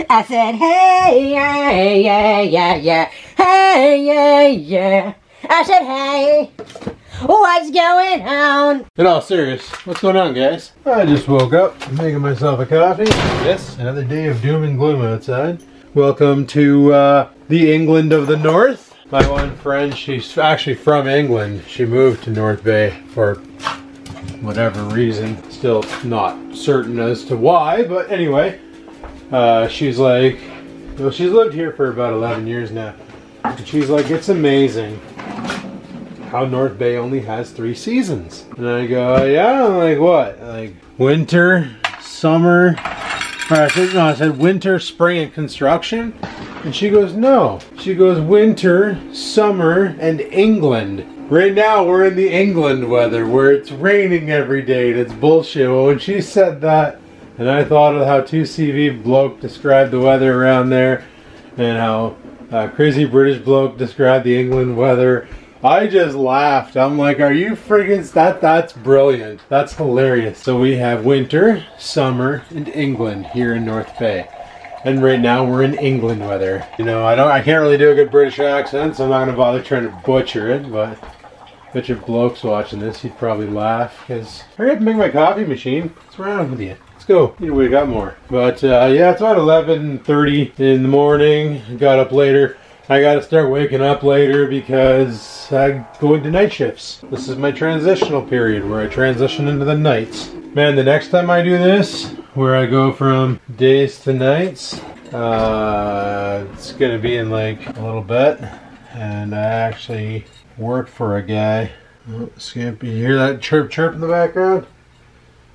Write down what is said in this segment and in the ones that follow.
I said, hey, yeah, yeah, yeah, yeah, hey, yeah, yeah. I said, hey, what's going on? In all serious, what's going on, guys? I just woke up, making myself a coffee. Yes, another day of doom and gloom outside. Welcome to the England of the North. My one friend, she's actually from England. She moved to North Bay for whatever reason. Still not certain as to why, but anyway. She's like, well, she's lived here for about 11 years now. And she's like, it's amazing how North Bay only has 3 seasons. And I go, yeah? I'm like, what? Like, winter, summer, or I said winter, spring, and construction? And she goes, no. She goes, winter, summer, and England. Right now, we're in the England weather, where it's raining every day, and it's bullshit. Well, when she said that, and I thought of how 2CV bloke described the weather around there, and how crazy British bloke described the England weather, I just laughed. I'm like, are you friggin' that's brilliant. That's hilarious. So we have winter, summer, and England here in North Bay. And right now we're in England weather. You know, I can't really do a good British accent, so I'm not gonna bother trying to butcher it, but I bet your bloke's watching this, he'd probably laugh, because hurry up and make my coffee machine. What's wrong with you? Let's go. You wake up more. But yeah, it's about 11:30 in the morning. Got up later. I gotta start waking up later because I'm going to night shifts. This is my transitional period where I transition into the nights. Man, the next time I do this, where I go from days to nights, it's gonna be in like a little bit. And I actually work for a guy. Oh, Scamper, you hear that chirp chirp in the background?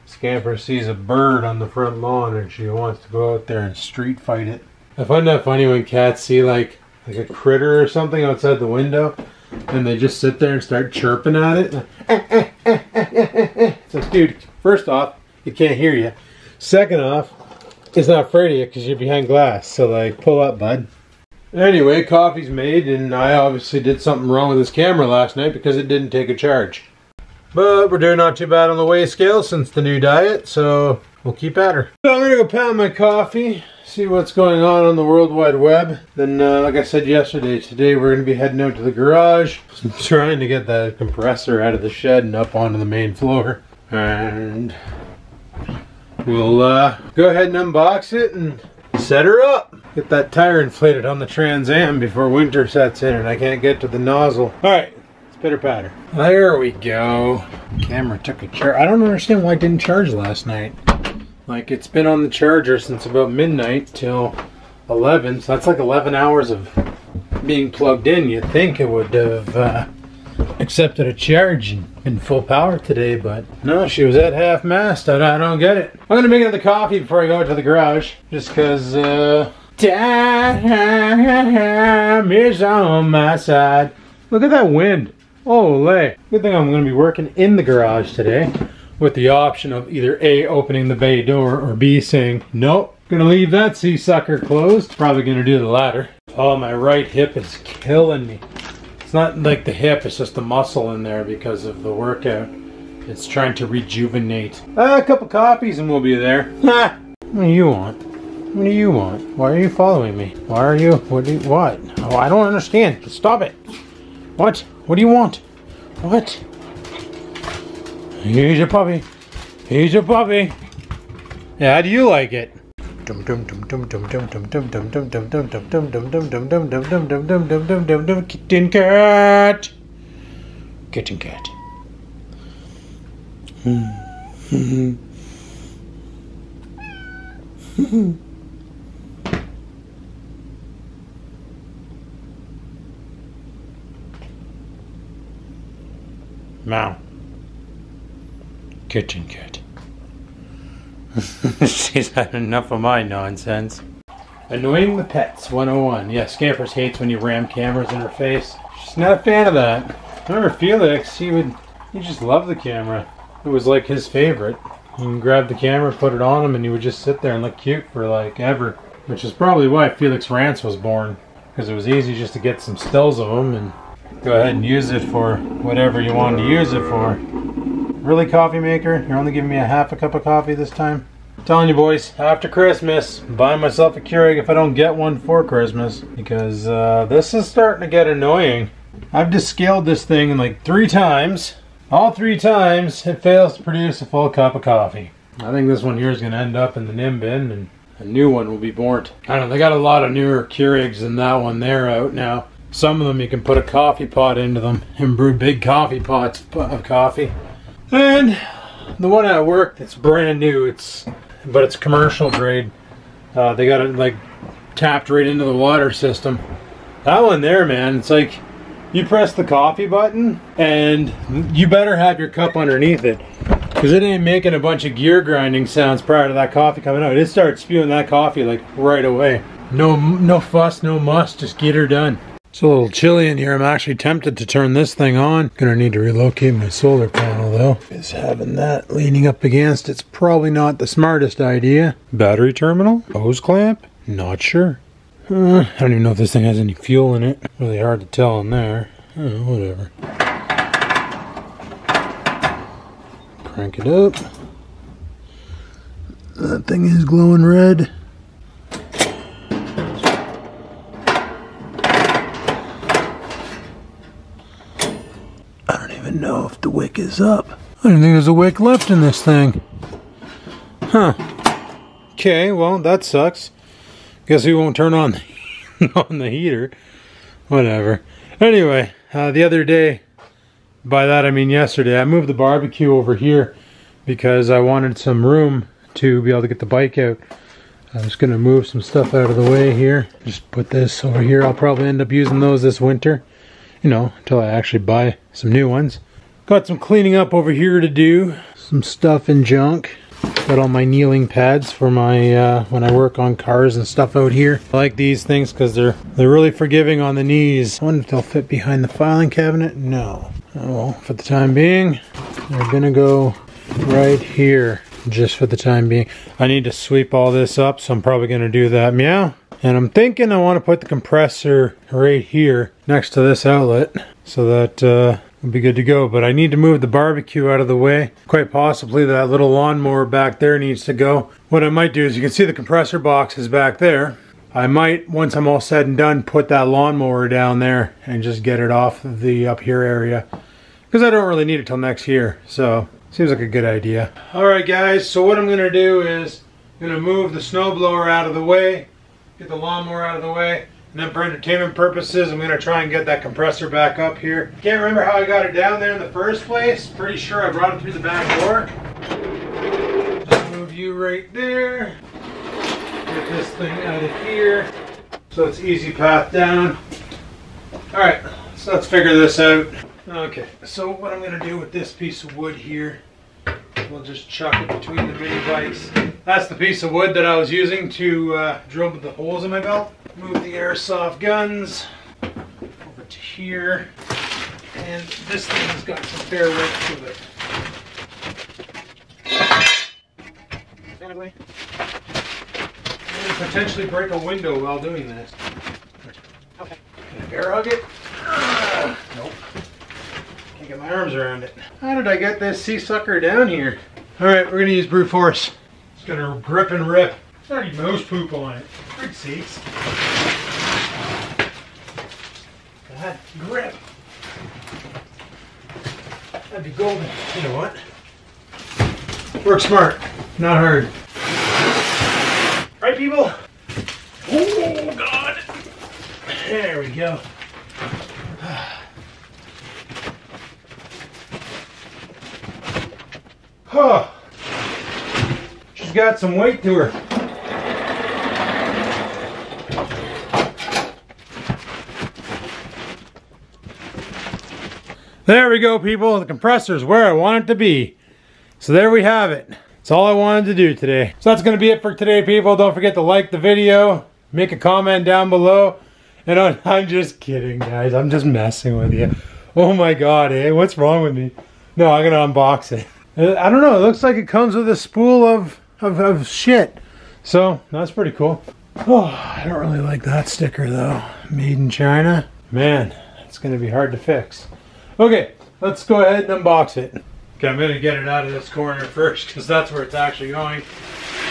Scamper sees a bird on the front lawn and she wants to go out there and street fight it. I find that funny when cats see like a critter or something outside the window and they just sit there and start chirping at it. So dude, first off, it can't hear you. Second off, it's not afraid of you because you're behind glass. So like, pull up, bud. Anyway, coffee's made and I obviously did something wrong with this camera last night because it didn't take a charge. But we're doing not too bad on the weigh scale since the new diet, so we'll keep at her. So I'm gonna go pound my coffee, see what's going on the World Wide Web. Then, like I said yesterday, today we're gonna be heading out to the garage. I'm trying to get that compressor out of the shed and up onto the main floor. And we'll go ahead and unbox it and set her up. Get that tire inflated on the Trans Am before winter sets in and I can't get to the nozzle. Alright. Pitter patter. There we go. Camera took a charge. I don't understand why it didn't charge last night. Like, it's been on the charger since about midnight till 11, so that's like 11 hours of being plugged in. You'd think it would have accepted a charge and been full power today, but no, she was at half mast. I don't get it. I'm gonna make another coffee before I go out to the garage, just because time is on my side. Look at that wind. Olé. Good thing I'm going to be working in the garage today with the option of either A, opening the bay door, or B, saying, nope, going to leave that sea sucker closed. Probably going to do the latter. Oh, my right hip is killing me. It's not like the hip, it's just the muscle in there because of the workout. It's trying to rejuvenate. A couple coffees and we'll be there. Ha! What do you want? What do you want? Why are you following me? Why are you? What? Oh, I don't understand. Just stop it. What? What do you want? What? Here's your puppy. Here's your puppy. Yeah, how do you like it? Kitten cat. Kitten cat. Meow. Kitchen cat. She's had enough of my nonsense. Annoying the pets 101. Yeah, Scampers hates when you ram cameras in her face. She's not a fan of that. Remember Felix, he just loved the camera. It was like his favorite. You can grab the camera, put it on him, and he would just sit there and look cute for like ever. Which is probably why Felix Rance was born. Because it was easy just to get some stills of him and go ahead and use it for whatever you wanted to use it for. Really, coffee maker? You're only giving me a half a cup of coffee this time? I'm telling you boys, after Christmas, I'm buying myself a Keurig if I don't get one for Christmas, because this is starting to get annoying. I've just scaled this thing like 3 times. All 3 times it fails to produce a full cup of coffee. I think this one here is going to end up in the nim bin and a new one will be born. I don't know, they got a lot of newer Keurigs than that one there out now. Some of them you can put a coffee pot into them and brew big coffee pots of coffee. And the one at work that's brand new, but it's commercial grade. They got it like tapped right into the water system. That one there, man, it's like you press the coffee button and you better have your cup underneath it, because it ain't making a bunch of gear grinding sounds prior to that coffee coming out. It starts spewing that coffee like right away. No fuss, no muss, just get her done. It's a little chilly in here. I'm actually tempted to turn this thing on. Gonna need to relocate my solar panel though. Is having that leaning up against it's probably not the smartest idea. Battery terminal? Hose clamp? Not sure. I don't even know if this thing has any fuel in it. Really hard to tell in there. Oh, whatever. Crank it up. That thing is glowing red. I don't even know if the wick is up. I don't think there's a wick left in this thing. Huh. Okay, well, that sucks. Guess we won't turn on the heater. Whatever. Anyway, the other day, by that I mean yesterday, I moved the barbecue over here because I wanted some room to be able to get the bike out. I was going to move some stuff out of the way here. Just put this over here. I'll probably end up using those this winter. You know, until I actually buy some new ones. Got some cleaning up over here to do. Some stuff and junk. Got all my kneeling pads for my when I work on cars and stuff out here. I like these things because they're really forgiving on the knees. I wonder if they'll fit behind the filing cabinet. No. Oh well, for the time being, they're gonna go right here. Just for the time being. I need to sweep all this up, so I'm probably gonna do that. Meow. And I'm thinking I want to put the compressor right here next to this outlet so that we'll be good to go. But I need to move the barbecue out of the way. Quite possibly that little lawnmower back there needs to go. What I might do is, you can see the compressor box is back there. I might, once I'm all said and done, put that lawnmower down there and just get it off of the up here area. Because I don't really need it till next year. So, seems like a good idea. Alright guys, so what I'm going to do is, I'm going to move the snowblower out of the way. Get the lawnmower out of the way, and then for entertainment purposes, I'm going to try and get that compressor back up here. Can't remember how I got it down there in the first place. Pretty sure I brought it through the back door. Just move you right there. Get this thing out of here, so it's easy path down. Alright, so let's figure this out. Okay, so what I'm going to do with this piece of wood here, we'll just chuck it between the mini bikes. That's the piece of wood that I was using to drill the holes in my belt. Move the airsoft guns over to here. And this thing has got some fair width to it. And potentially break a window while doing this. Okay. Can I bear hug it? Nope. Can't get my arms around it. How did I get this sea sucker down here? Alright, we're going to use brute force. It's going to grip and rip. It's already mouse poop on it. Great seats. That grip. That'd be golden. You know what? Work smart, not hard. Right, people? Oh, God. There we go. Huh. She's got some weight to her. There we go, people. The compressor's where I want it to be. So there we have it. That's all I wanted to do today. So that's going to be it for today, people. Don't forget to like the video. Make a comment down below. And I'm just kidding, guys. I'm just messing with you. Oh my God, eh? What's wrong with me? No, I'm going to unbox it. I don't know. It looks like it comes with a spool of shit. So, that's pretty cool. Oh, I don't really like that sticker, though. Made in China. Man, it's going to be hard to fix. Okay, let's go ahead and unbox it. Okay, I'm going to get it out of this corner first, because that's where it's actually going.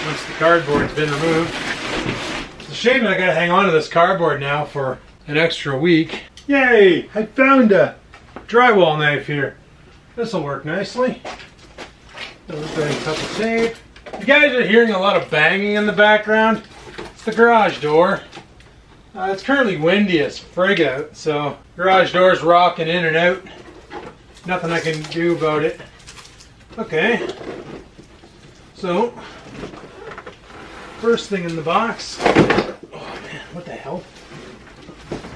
once the cardboard's been removed. It's a shame that I gotta hang on to this cardboard now for an extra week. Yay! I found a drywall knife here. This'll work nicely. A little bit of couple tape. You guys are hearing a lot of banging in the background. It's the garage door. It's currently windy as frig out, so garage door's rocking in and out. Nothing I can do about it. Okay. So, first thing in the box, oh man, what the hell,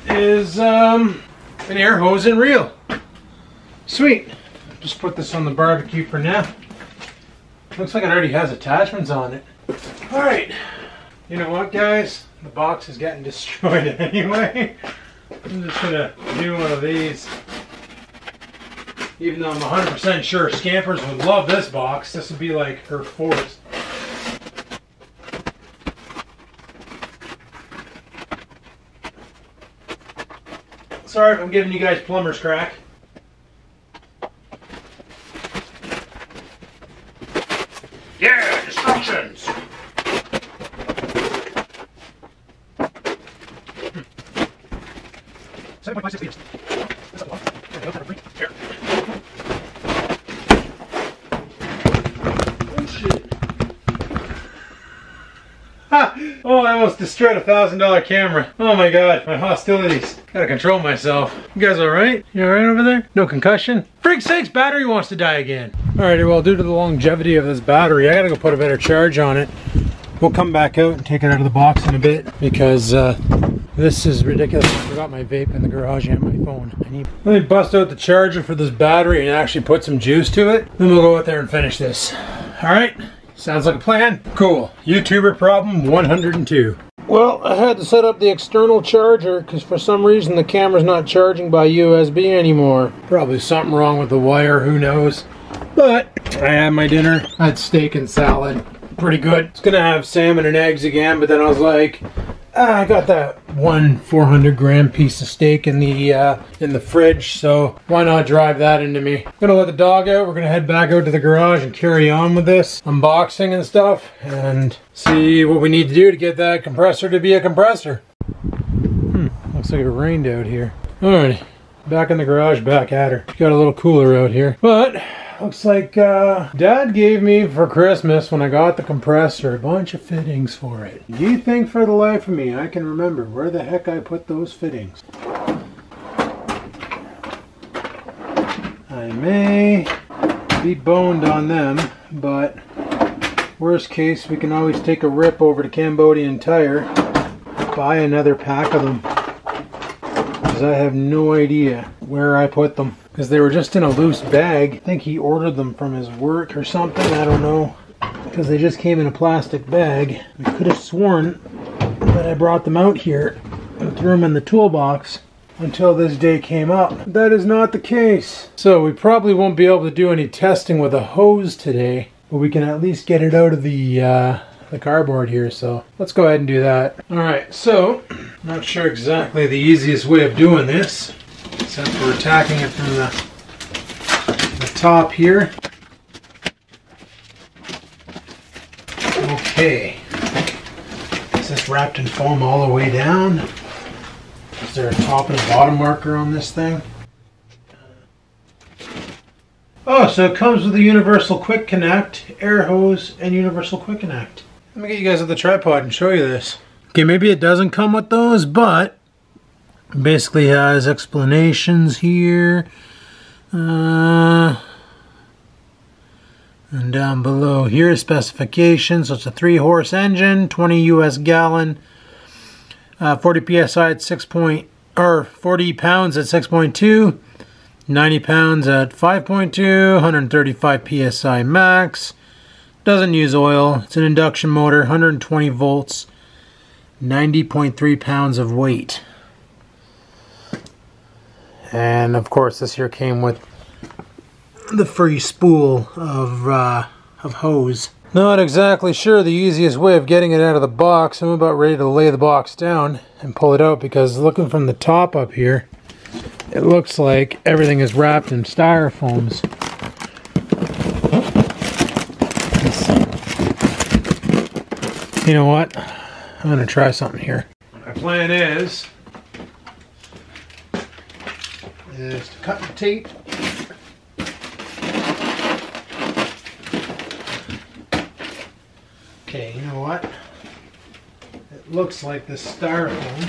is an air hose and reel. Sweet. Just put this on the barbecue for now. Looks like it already has attachments on it. Alright. You know what, guys? The box is getting destroyed anyway. I'm just gonna do one of these. Even though I'm 100% sure Scampers would love this box, this would be like her fourth. Sorry if I'm giving you guys plumber's crack. Yeah, instructions! $7.56 Here. Oh shit. Ha! Oh, I almost destroyed a $1,000 camera. Oh my god, my hostilities. Gotta control myself. You guys alright? You alright over there? No concussion? Freak sakes, battery wants to die again. Alrighty, well, due to the longevity of this battery, I gotta go put a better charge on it. We'll come back out and take it out of the box in a bit because this is ridiculous. I forgot my vape in the garage and my phone. Let me bust out the charger for this battery and actually put some juice to it. Then we'll go out there and finish this. Alright, sounds like a plan. Cool. YouTuber problem 102. Well, I had to set up the external charger because for some reason the camera's not charging by USB anymore. Probably something wrong with the wire, who knows. But I had my dinner. I had steak and salad. Pretty good. It's gonna have salmon and eggs again, but then I was like, I got that one 400-gram piece of steak in the fridge, so why not drive that into me? I'm gonna let the dog out. We're gonna head back out to the garage and carry on with this unboxing and stuff and see what we need to do to get that compressor to be a compressor. Looks like it rained out here. Alright, back in the garage, back at her. Got a little cooler out here, but looks like Dad gave me for Christmas when I got the compressor a bunch of fittings for it. Do you think for the life of me I can remember where the heck I put those fittings? I may be boned on them, but worst case we can always take a rip over to Cambodian Tire, buy another pack of them, because I have no idea where I put them. Because they were just in a loose bag. I think he ordered them from his work or something, I don't know. Because they just came in a plastic bag. I could have sworn that I brought them out here and threw them in the toolbox until this day came up. That is not the case. So we probably won't be able to do any testing with a hose today, but we can at least get it out of the cardboard here, so let's go ahead and do that. Alright, so, not sure exactly the easiest way of doing this. Except for attacking it from the top here. Okay. Is this wrapped in foam all the way down? Is there a top and a bottom marker on this thing? Oh, so it comes with a universal quick connect, air hose, and universal quick connect. Let me get you guys on the tripod and show you this. Okay, maybe it doesn't come with those, but basically has explanations here and down below here specifications. So it's a 3-horse engine, 20 US gallon, 40 psi at 40 pounds at 6.2, 90 pounds at 5.2, 135 psi max. Doesn't use oil. It's an induction motor, 120 volts, 90.3 pounds of weight. And of course this here came with the free spool of hose. Not exactly sure the easiest way of getting it out of the box. I'm about ready to lay the box down and pull it out because looking from the top up here, it looks like everything is wrapped in styrofoams. You know what? I'm gonna try something here. My plan is to cut the tape. Okay, you know what? It looks like the styrofoam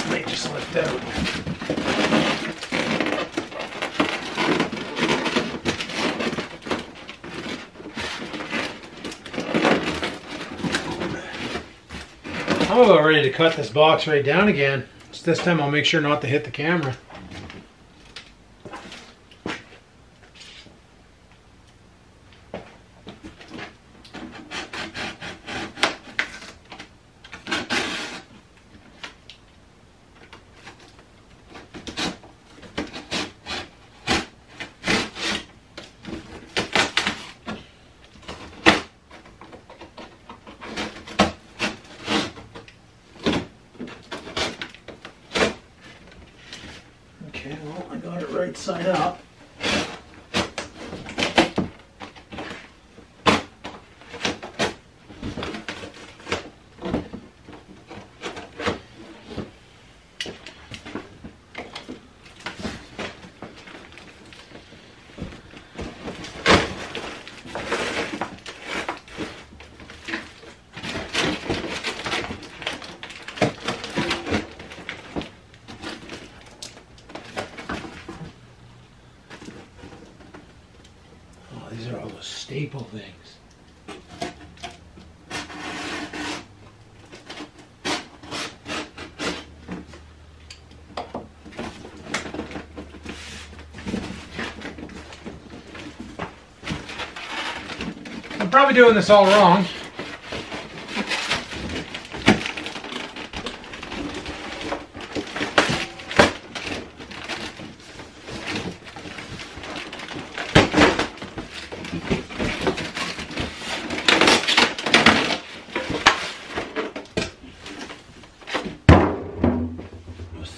might just lift out. I'm about ready to cut this box right down again. Just this time I'll make sure not to hit the camera. Okay, well, I got it right side up. These are all those staple things. I'm probably doing this all wrong.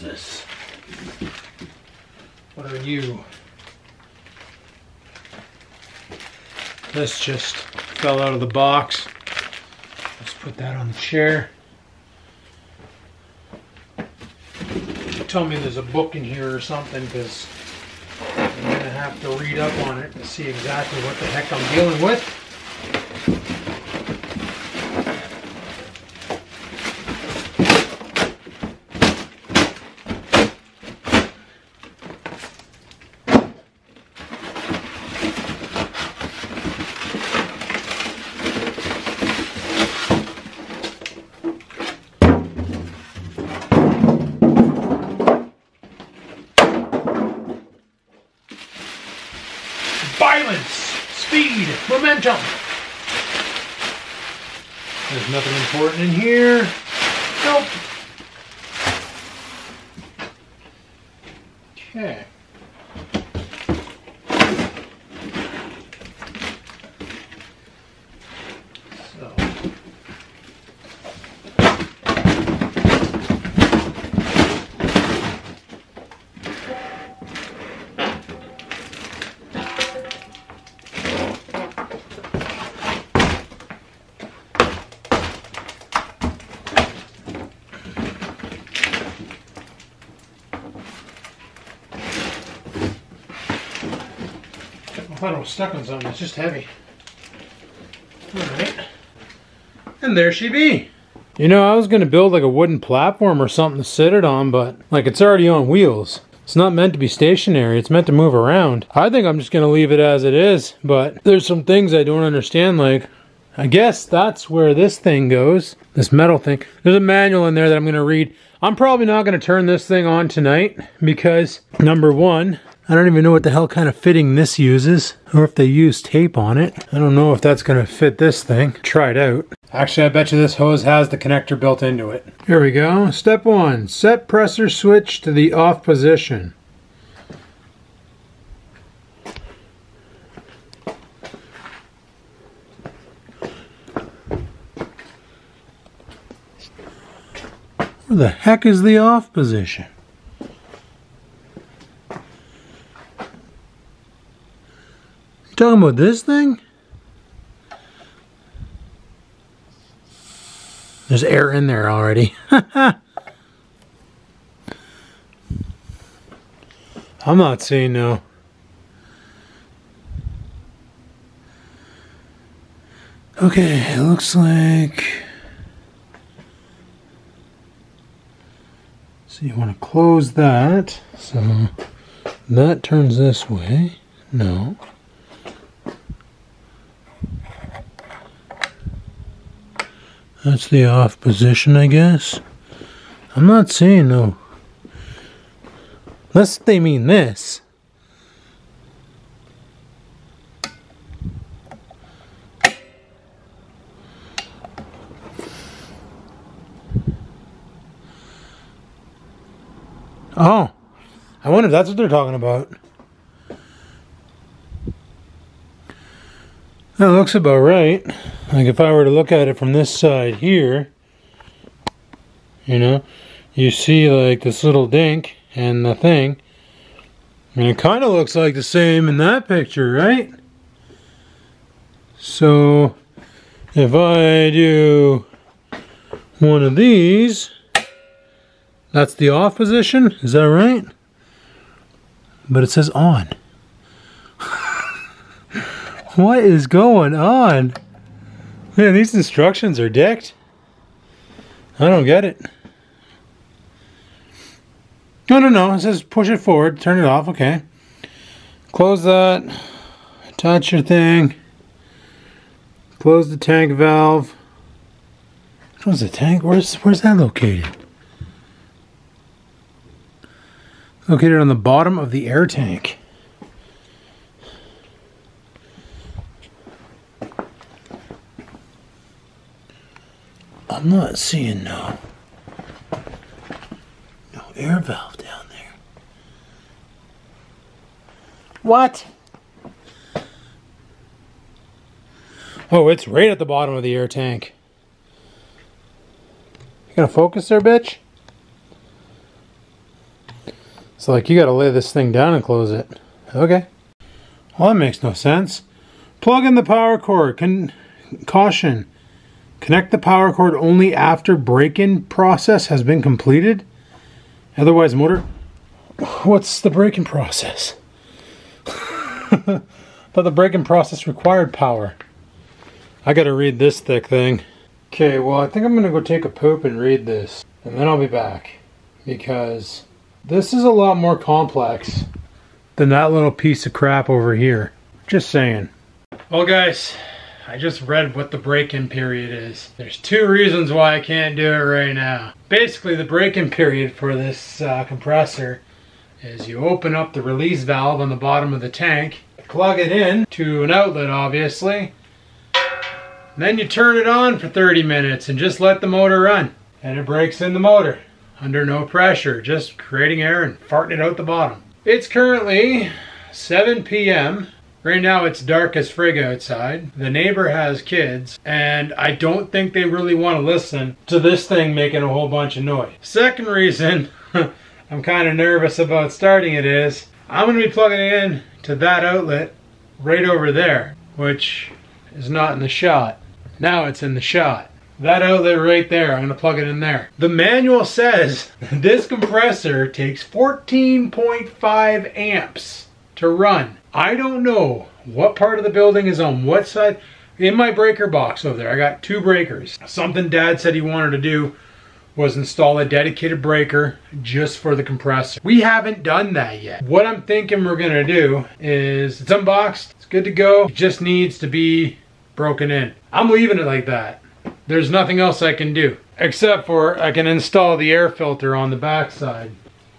This. What are you? This just fell out of the box. Let's put that on the chair. Tell me there's a book in here or something, because I'm gonna have to read up on it to see exactly what the heck I'm dealing with. Violence, speed, momentum. There's nothing important in here. Nope. Okay. So. I thought it was stuck on something, it's just heavy. Alright. And there she be. You know, I was going to build like a wooden platform or something to sit it on, but like it's already on wheels. It's not meant to be stationary, it's meant to move around. I think I'm just going to leave it as it is, but there's some things I don't understand, like I guess that's where this thing goes, this metal thing. There's a manual in there that I'm going to read. I'm probably not going to turn this thing on tonight because, number one, I don't even know what the hell kind of fitting this uses, or if they use tape on it. I don't know if that's going to fit this thing. Try it out. Actually, I bet you this hose has the connector built into it. Here we go. Step 1. Set pressure switch to the off position. Where the heck is the off position? You talking about this thing? There's air in there already. I'm not seeing no. Okay, it looks like... So you want to close that. So that turns this way. No. That's the off position, I guess. I'm not seeing no. Unless they mean this. Oh, I wonder if that's what they're talking about. That looks about right. Like if I were to look at it from this side here, you know, you see like this little dink and the thing. And it kind of looks like the same in that picture, right? So if I do one of these, that's the off position, is that right? But it says on. What is going on? Man, these instructions are dicked. I don't get it. No, it says push it forward, turn it off, okay. Close that, attach your thing. Close the tank valve. Which one's the tank? Where's that located? Located on the bottom of the air tank. I'm not seeing no air valve down there. What? Oh, it's right at the bottom of the air tank. You gonna focus there, bitch? So like you gotta lay this thing down and close it. Okay. Well, that makes no sense. Plug in the power cord. Caution. Connect the power cord only after break-in process has been completed. Otherwise, motor... What's the break-in process? But the break-in process required power. I gotta read this thick thing. Okay, well, I think I'm gonna go take a poop and read this. And then I'll be back. Because this is a lot more complex than that little piece of crap over here. Just saying. Well, guys, I just read what the break-in period is. There's 2 reasons why I can't do it right now. Basically, the break-in period for this compressor is you open up the release valve on the bottom of the tank, plug it in to an outlet, obviously, and then you turn it on for 30 minutes and just let the motor run. And it breaks in the motor under no pressure, just creating air and farting it out the bottom. It's currently 7 p.m. Right now it's dark as frig outside. The neighbor has kids, and I don't think they really want to listen to this thing making a whole bunch of noise. Second reason I'm kind of nervous about starting it is, I'm going to be plugging it in to that outlet right over there, which is not in the shot. Now it's in the shot. That outlet right there, I'm going to plug it in there. The manual says this compressor takes 14.5 amps to run. I don't know what part of the building is on what side. In my breaker box over there, I got 2 breakers. Something Dad said he wanted to do was install a dedicated breaker just for the compressor. We haven't done that yet. What I'm thinking we're gonna do is, it's unboxed, it's good to go, it just needs to be broken in. I'm leaving it like that. There's nothing else I can do, except for I can install the air filter on the back side,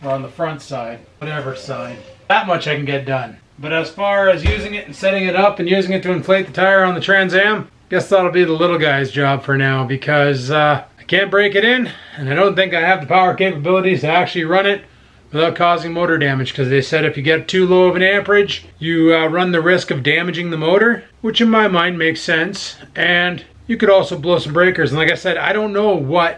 or on the front side, whatever side. That much I can get done. But as far as using it and setting it up and using it to inflate the tire on the Trans Am, guess that'll be the little guy's job for now, because I can't break it in, and I don't think I have the power capabilities to actually run it without causing motor damage, because they said if you get too low of an amperage, you run the risk of damaging the motor, which in my mind makes sense, and you could also blow some breakers. And like I said, I don't know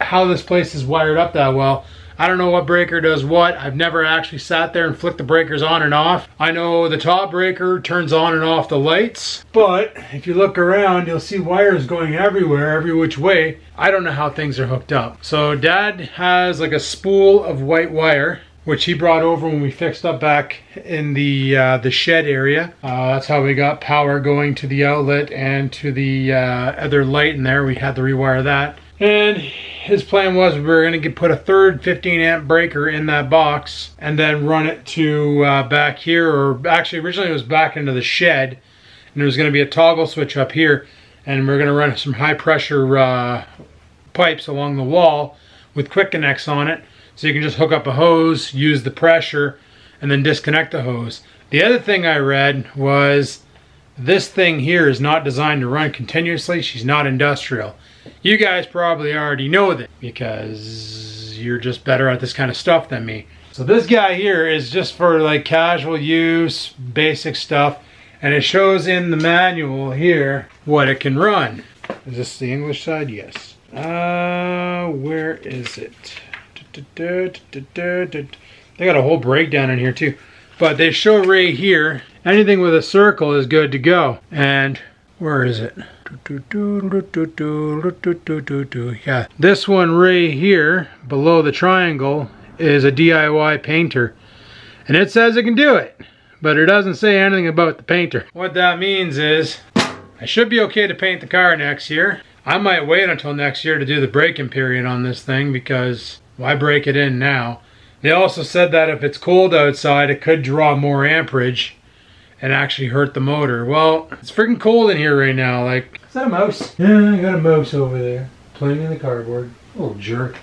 how this place is wired up that well. I don't know what breaker does what. I've never actually sat there and flicked the breakers on and off. I know the top breaker turns on and off the lights, but if you look around, you'll see wires going everywhere, every which way. I don't know how things are hooked up. So Dad has like a spool of white wire, which he brought over when we fixed up back in the shed area. That's how we got power going to the outlet and to the other light in there. We had to rewire that. And his plan was we were going to put a third 15 amp breaker in that box and then run it to back here, or actually originally it was back into the shed, and there was going to be a toggle switch up here, and we're going to run some high pressure pipes along the wall with quick connects on it, so you can just hook up a hose, use the pressure, and then disconnect the hose. The other thing I read was this thing here is not designed to run continuously. She's not industrial. You guys probably already know that because you're just better at this kind of stuff than me. So this guy here is just for like casual use, basic stuff, and it shows in the manual here what it can run. Is this the English side? Yes. Where is it? They got a whole breakdown in here too. But they show right here, anything with a circle is good to go. And where is it? Yeah, this one right here below the triangle is a DIY painter, and it says it can do it, but it doesn't say anything about the painter. What that means is I should be okay to paint the car next year. I might wait until next year to do the break-in period on this thing, because why break it in now? They also said that if it's cold outside, it could draw more amperage and actually hurt the motor. Well, it's freaking cold in here right now. Like, is that a mouse? Yeah, I got a mouse over there playing in the cardboard. Little jerk.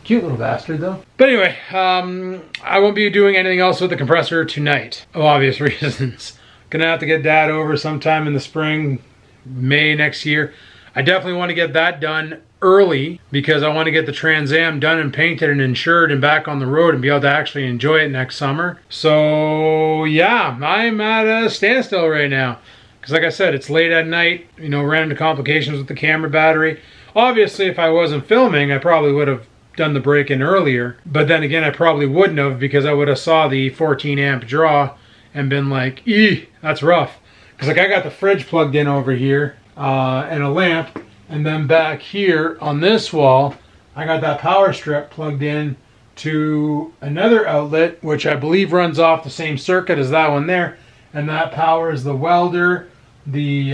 Cute little bastard though. But anyway, I won't be doing anything else with the compressor tonight, of obvious reasons. Gonna have to get Dad over sometime in the spring, May next year. I definitely want to get that done early because I want to get the Trans Am done and painted and insured and back on the road and be able to actually enjoy it next summer. So yeah, I'm at a standstill right now because like I said, it's late at night, you know, ran into complications with the camera battery. Obviously if I wasn't filming, I probably would have done the break-in earlier, but then again I probably wouldn't have, because I would have saw the 14 amp draw and been like, eeh, that's rough. Because like I got the fridge plugged in over here and a lamp. And then back here on this wall, I got that power strip plugged in to another outlet, which I believe runs off the same circuit as that one there. And that powers the welder, the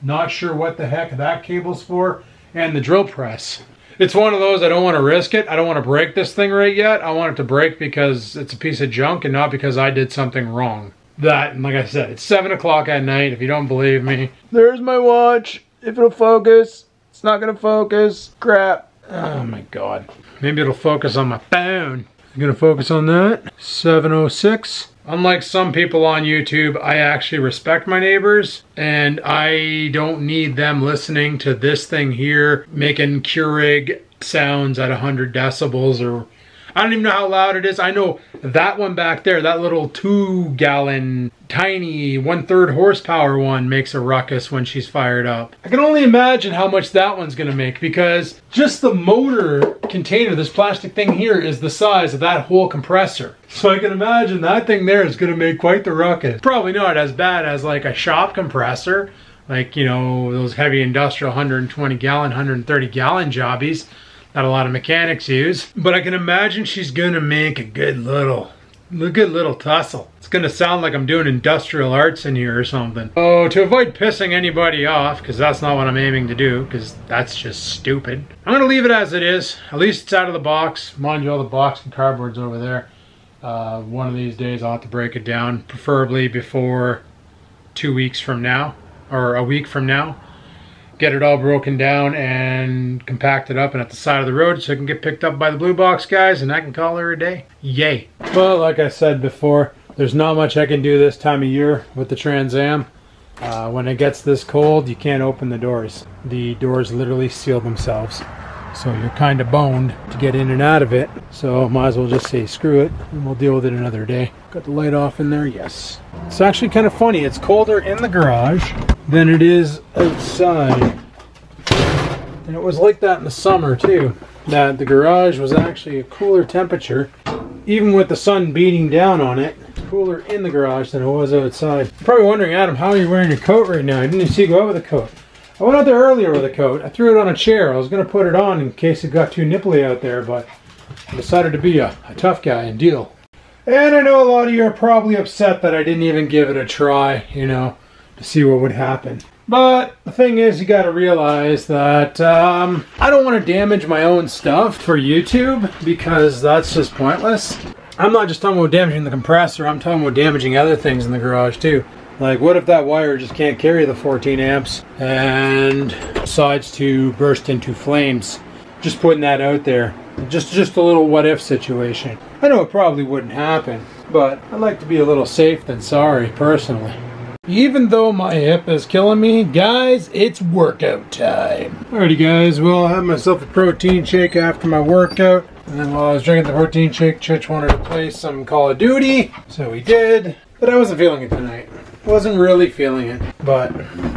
not sure what the heck that cable's for, and the drill press. It's one of those, I don't want to risk it. I don't want to break this thing right yet. I want it to break because it's a piece of junk and not because I did something wrong. That, and like I said, it's 7 o'clock at night, if you don't believe me. There's my watch. If it'll focus, it's not gonna focus. Crap. Oh my God. Maybe it'll focus on my phone. You gonna focus on that? 7:06. Unlike some people on YouTube, I actually respect my neighbors, and I don't need them listening to this thing here making Keurig sounds at 100 decibels, or I don't even know how loud it is. I know that one back there, that little 2-gallon, tiny 1/3 horsepower one makes a ruckus when she's fired up. I can only imagine how much that one's gonna make, because just the motor container, this plastic thing here, is the size of that whole compressor. So I can imagine that thing there is gonna make quite the ruckus. Probably not as bad as like a shop compressor, like, you know, those heavy industrial 120 gallon, 130 gallon jobbies that a lot of mechanics use. But I can imagine she's gonna make a good little tussle. It's gonna sound like I'm doing industrial arts in here or something. Oh, to avoid pissing anybody off, because that's not what I'm aiming to do, because that's just stupid, I'm gonna leave it as it is. At least it's out of the box. Mind you, all the box and cardboard's over there. One of these days I'll have to break it down, preferably before 2 weeks from now, or a week from now. Get it all broken down and compacted up and at the side of the road so it can get picked up by the blue box guys, and I can call her a day. Yay. Well, like I said before, there's not much I can do this time of year with the Trans Am. When it gets this cold, you can't open the doors. The doors literally seal themselves. So you're kind of boned to get in and out of it. So might as well just say screw it and we'll deal with it another day. Got the light off in there? Yes. It's actually kind of funny. It's colder in the garage than it is outside. And it was like that in the summer too. that the garage was actually a cooler temperature, even with the sun beating down on it. Cooler in the garage than it was outside. You're probably wondering, Adam, how are you wearing your coat right now? I didn't even see you go out with a coat. I went out there earlier with a coat. I threw it on a chair. I was going to put it on in case it got too nipply out there, but I decided to be a tough guy and deal. And I know a lot of you are probably upset that I didn't even give it a try, you know, to see what would happen. But the thing is, you got to realize that I don't want to damage my own stuff for YouTube, because that's just pointless. I'm not just talking about damaging the compressor, I'm talking about damaging other things in the garage too. Like, what if that wire just can't carry the 14 amps and decides to burst into flames? Just putting that out there. Just a little what if situation. I know it probably wouldn't happen, but I'd like to be a little safe than sorry, personally. Even though my hip is killing me, guys, it's workout time. Alrighty guys, well, I had myself a protein shake after my workout. And then while I was drinking the protein shake, Chich wanted to play some Call of Duty. So he did. But I wasn't feeling it tonight. Wasn't really feeling it. But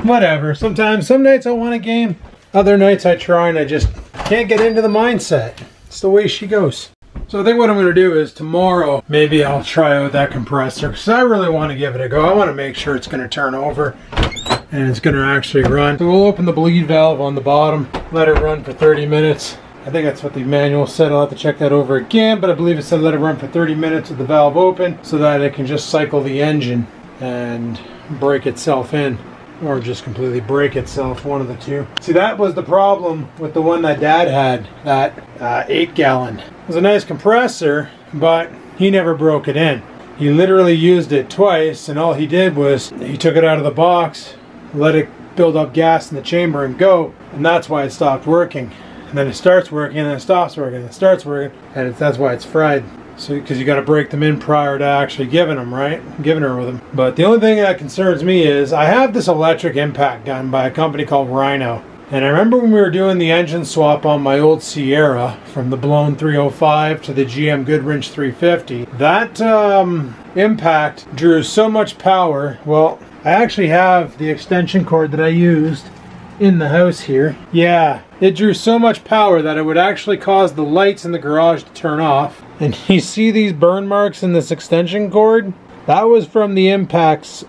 whatever. Some nights I want a game. Other nights I try and I just can't get into the mindset. It's the way she goes. So I think what I'm going to do is tomorrow, maybe I'll try out that compressor, because I really want to give it a go. I want to make sure it's going to turn over and it's going to actually run. So we'll open the bleed valve on the bottom, let it run for 30 minutes. I think that's what the manual said. I'll have to check that over again, but I believe it said let it run for 30 minutes with the valve open so that it can just cycle the engine and break itself in. Or just completely break itself, one of the two. See, that was the problem with the one that Dad had, that 8-gallon. It was a nice compressor, but he never broke it in. He literally used it twice, and all he did was he took it out of the box, let it build up gas in the chamber and go, and that's why it stopped working. And then it starts working, and then it stops working, and it starts working, and that's why it's fried. So, because you got to break them in prior to actually giving them, right? Giving her with them. But the only thing that concerns me is I have this electric impact gun by a company called Rhino. And I remember when we were doing the engine swap on my old Sierra from the blown 305 to the GM Goodwrench 350. That impact drew so much power. Well, I actually have the extension cord that I used in the house here. Yeah, it drew so much power that it would actually cause the lights in the garage to turn off. And you see these burn marks in this extension cord? That was from the impact's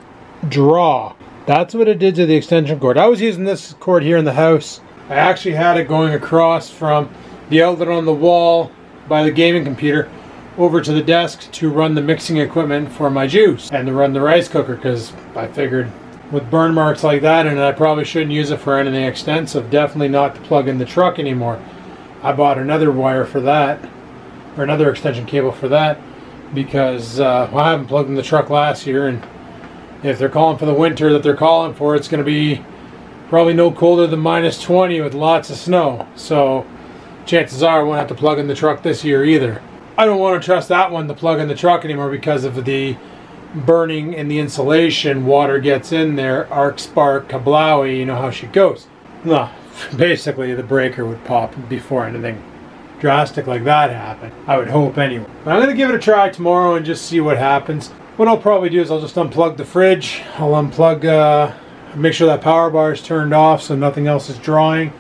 draw. That's what it did to the extension cord. I was using this cord here in the house. I actually had it going across from the outlet on the wall by the gaming computer over to the desk to run the mixing equipment for my juice and to run the rice cooker, because I figured with burn marks like that, and I probably shouldn't use it for anything extensive, definitely not to plug in the truck anymore. I bought another wire for that, or another extension cable for that, because well, I haven't plugged in the truck last year, and if they're calling for the winter that they're calling for, it's going to be probably no colder than -20 with lots of snow. So chances are I won't have to plug in the truck this year either. I don't want to trust that one to plug in the truck anymore because of the burning in the insulation. Water gets in there, arc, spark, kablowie, you know how she goes. No, basically the breaker would pop before anything drastic like that happened. I would hope anyway. But I'm going to give it a try tomorrow and just see what happens. What I'll probably do is I'll just unplug the fridge. I'll unplug, make sure that power bar is turned off so nothing else is drawing.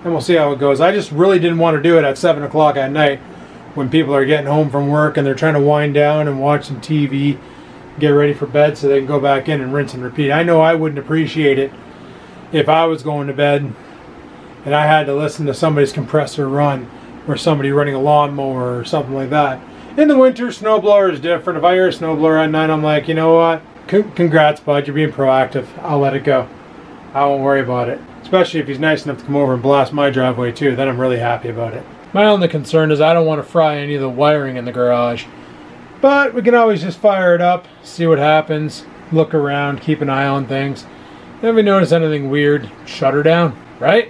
And we'll see how it goes. I just really didn't want to do it at 7 o'clock at night when people are getting home from work and they're trying to wind down and watch some TV, get ready for bed so they can go back in and rinse and repeat. I know I wouldn't appreciate it if I was going to bed and I had to listen to somebody's compressor run or somebody running a lawnmower or something like that. In the winter, snowblower is different. If I hear a snowblower at night, I'm like, you know what? Congrats, bud. You're being proactive. I'll let it go. I won't worry about it. Especially if he's nice enough to come over and blast my driveway too. Then I'm really happy about it. My only concern is I don't want to fry any of the wiring in the garage. But we can always just fire it up, see what happens, look around, keep an eye on things. If we notice anything weird, shut her down, right?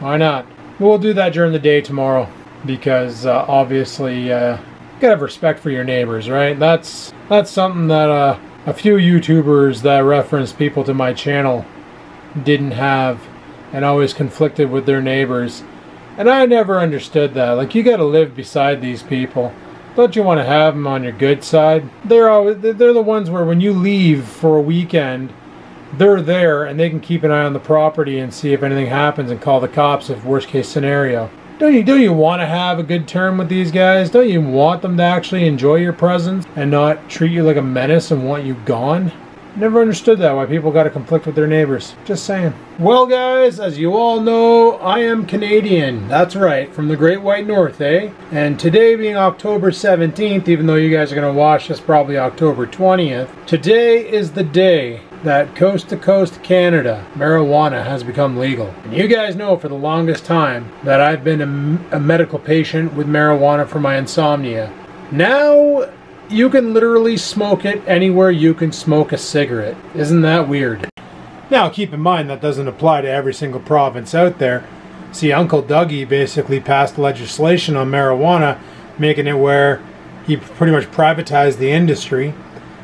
Why not? We'll do that during the day tomorrow because obviously you gotta have respect for your neighbors, right? That's something that a few YouTubers that reference people to my channel didn't have and always conflicted with their neighbors. And I never understood that. Like, you gotta live beside these people. Don't you want to have them on your good side? They're the ones where when you leave for a weekend, they're there and they can keep an eye on the property and see if anything happens and call the cops if worst case scenario. Don't you want to have a good term with these guys? Don't you want them to actually enjoy your presence and not treat you like a menace and want you gone? Never understood that, why people got to conflict with their neighbors. Just saying. Well guys, as you all know, I am Canadian. That's right, from the Great White North, eh? And today being October 17th, even though you guys are going to watch this probably October 20th, today is the day that coast to coast Canada, marijuana has become legal. And you guys know for the longest time that I've been a medical patient with marijuana for my insomnia. Now, you can literally smoke it anywhere you can smoke a cigarette. Isn't that weird? Now keep in mind that doesn't apply to every single province out there. See, Uncle Dougie basically passed legislation on marijuana, making it where he pretty much privatized the industry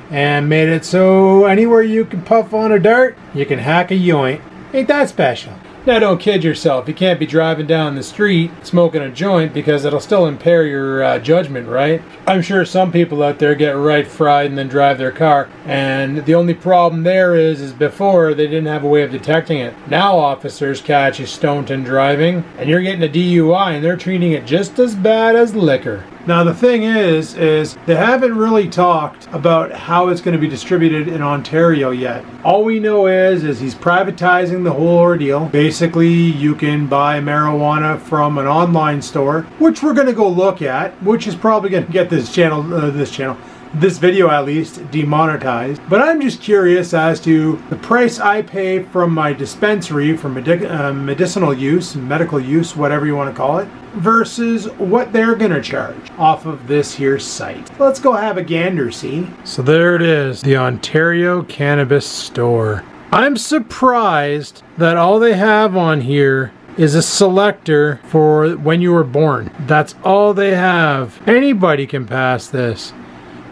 and made it so anywhere you can puff on a dart, you can hack a joint. Ain't that special? Now don't kid yourself, you can't be driving down the street smoking a joint because it'll still impair your judgment, right? I'm sure some people out there get right fried and then drive their car, and the only problem there is before they didn't have a way of detecting it. Now officers catch you stoned and driving, and you're getting a DUI and they're treating it just as bad as liquor. Now the thing is they haven't really talked about how it's going to be distributed in Ontario yet. All we know is he's privatizing the whole ordeal. Basically, you can buy marijuana from an online store, which we're going to go look at, which is probably going to get this video at least, demonetized. But I'm just curious as to the price I pay from my dispensary for medicinal use, medical use, whatever you want to call it, versus what they're gonna charge off of this here site. Let's go have a gander, see? So there it is, the Ontario Cannabis Store. I'm surprised that all they have on here is a selector for when you were born. That's all they have. Anybody can pass this.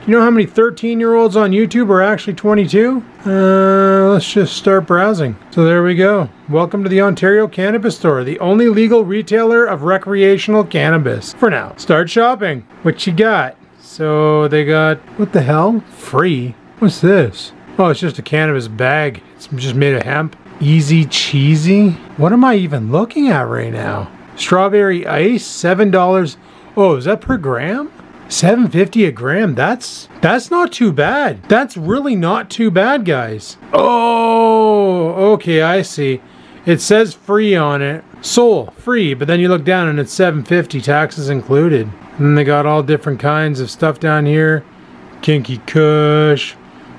You know how many 13-year-olds on YouTube are actually 22? Let's just start browsing. So there we go. Welcome to the Ontario Cannabis Store, the only legal retailer of recreational cannabis. For now. Start shopping. What you got? So they got, what the hell? Free? What's this? Oh, it's just a cannabis bag. It's just made of hemp. Easy cheesy? What am I even looking at right now? Strawberry ice, $7. Oh, is that per gram? $7.50 a gram. That's not too bad. That's really not too bad, guys. Oh, okay, I see. It says free on it. Sold, free, but then you look down and it's $7.50, taxes included. And then they got all different kinds of stuff down here. Kinky Kush,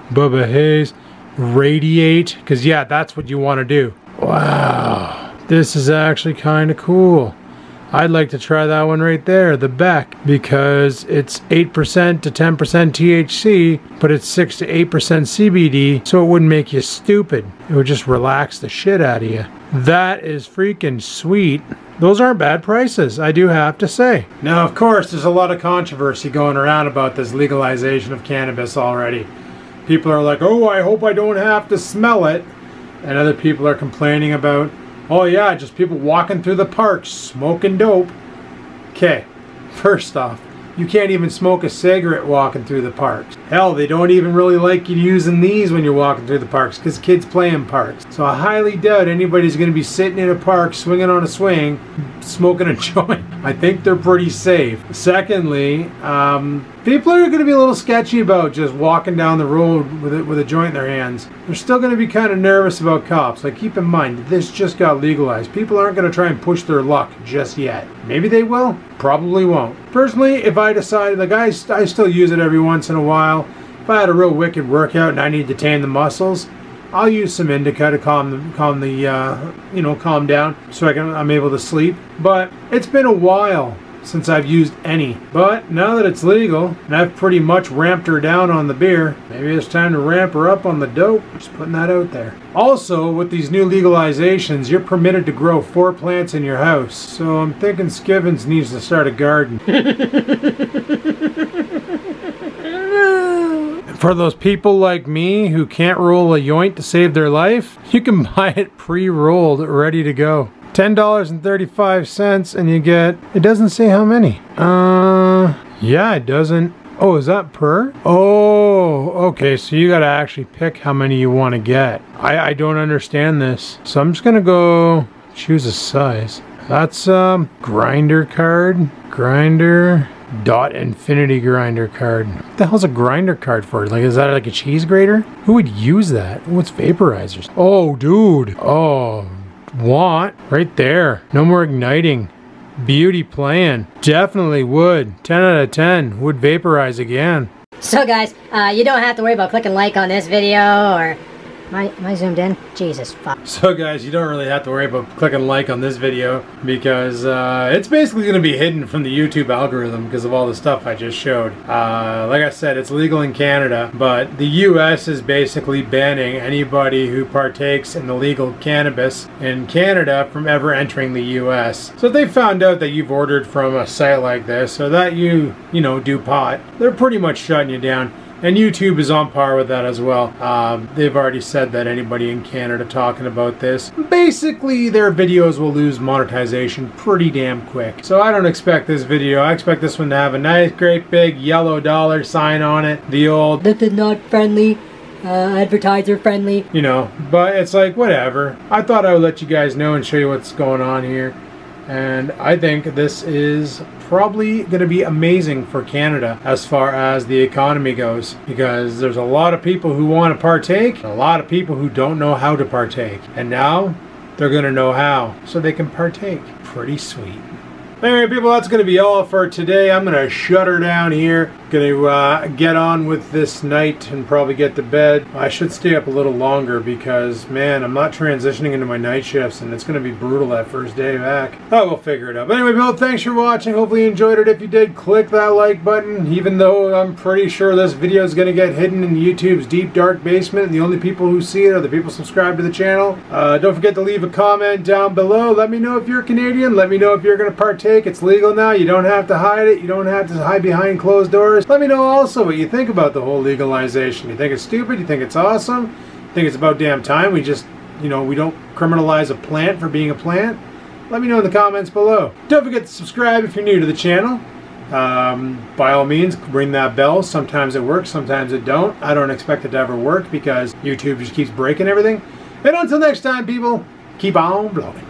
Bubba Haze, Radiate, because yeah, that's what you want to do. Wow, this is actually kind of cool. I'd like to try that one right there, the Beck, because it's 8% to 10% THC, but it's 6 to 8% CBD, so it wouldn't make you stupid. It would just relax the shit out of you. That is freaking sweet. Those aren't bad prices, I do have to say. Now, of course, there's a lot of controversy going around about this legalization of cannabis already. People are like, oh, I hope I don't have to smell it. And other people are complaining about, oh yeah, just people walking through the parks smoking dope. Okay, first off, you can't even smoke a cigarette walking through the parks. Hell, they don't even really like you using these when you're walking through the parks because kids play in parks. So I highly doubt anybody's going to be sitting in a park swinging on a swing smoking a joint. I think they're pretty safe. Secondly, people are going to be a little sketchy about just walking down the road with a joint in their hands. They're still going to be kind of nervous about cops. Like, keep in mind, this just got legalized. People aren't going to try and push their luck just yet. Maybe they will. Probably won't. Personally, if I decided, like I still use it every once in a while. If I had a real wicked workout and I need to tame the muscles, I'll use some indica to calm down so I'm able to sleep. But it's been a while since I've used any. But now that it's legal, and I've pretty much ramped her down on the beer, maybe it's time to ramp her up on the dope. Just putting that out there. Also, with these new legalizations, you're permitted to grow 4 plants in your house. So I'm thinking Skivens needs to start a garden. For those people like me who can't roll a joint to save their life, you can buy it pre-rolled, ready to go. $10.35 and you get, it doesn't say how many. Yeah, it doesn't. Oh, is that per? Oh, okay, so you gotta actually pick how many you want to get. I don't understand this. So I'm just gonna go choose a size. That's grinder card. Grinder. Dot infinity grinder card. What the hell's a grinder card for? Like, is that like a cheese grater? Who would use that? What's vaporizers? Oh, dude. Oh, want. Right there. No more igniting. Beauty playing. Definitely would. 10 out of 10. Would vaporize again. So guys, you don't have to worry about clicking like on this video or... Am I zoomed in? Jesus fuck. So guys, you don't really have to worry about clicking like on this video because it's basically going to be hidden from the YouTube algorithm because of all the stuff I just showed. Like I said, it's legal in Canada, but the US is basically banning anybody who partakes in the legal cannabis in Canada from ever entering the US. So if they found out that you've ordered from a site like this or that you know, do pot, they're pretty much shutting you down. And YouTube is on par with that as well. They've already said that anybody in Canada talking about this, basically their videos will lose monetization pretty damn quick. So I don't expect this video. I expect this one to have a nice, great big yellow dollar sign on it. The old, this is not friendly, advertiser friendly. You know, but it's like, whatever. I thought I would let you guys know and show you what's going on here. And I think this is probably going to be amazing for Canada as far as the economy goes, because there's a lot of people who want to partake and a lot of people who don't know how to partake, and now they're going to know how, so they can partake. Pretty sweet. Anyway, people, that's going to be all for today. I'm going to shut her down here. Going to get on with this night and probably get to bed. I should stay up a little longer because, man, I'm not transitioning into my night shifts and it's going to be brutal that first day back. Oh, we'll figure it out. But anyway, people, thanks for watching. Hopefully you enjoyed it. If you did, click that like button. Even though I'm pretty sure this video is going to get hidden in YouTube's deep, dark basement and the only people who see it are the people subscribed to the channel. Don't forget to leave a comment down below. Let me know if you're Canadian. Let me know if you're going to partake. It's legal now. You don't have to hide it. You don't have to hide behind closed doors. Let me know also what you think about the whole legalization. You think it's stupid? You think it's awesome? You think it's about damn time we just, you know, we don't criminalize a plant for being a plant? Let me know in the comments below. Don't forget to subscribe if you're new to the channel. By all means, ring that bell. Sometimes it works, sometimes it don't. I don't expect it to ever work because YouTube just keeps breaking everything. And until next time, people, keep on vlogging.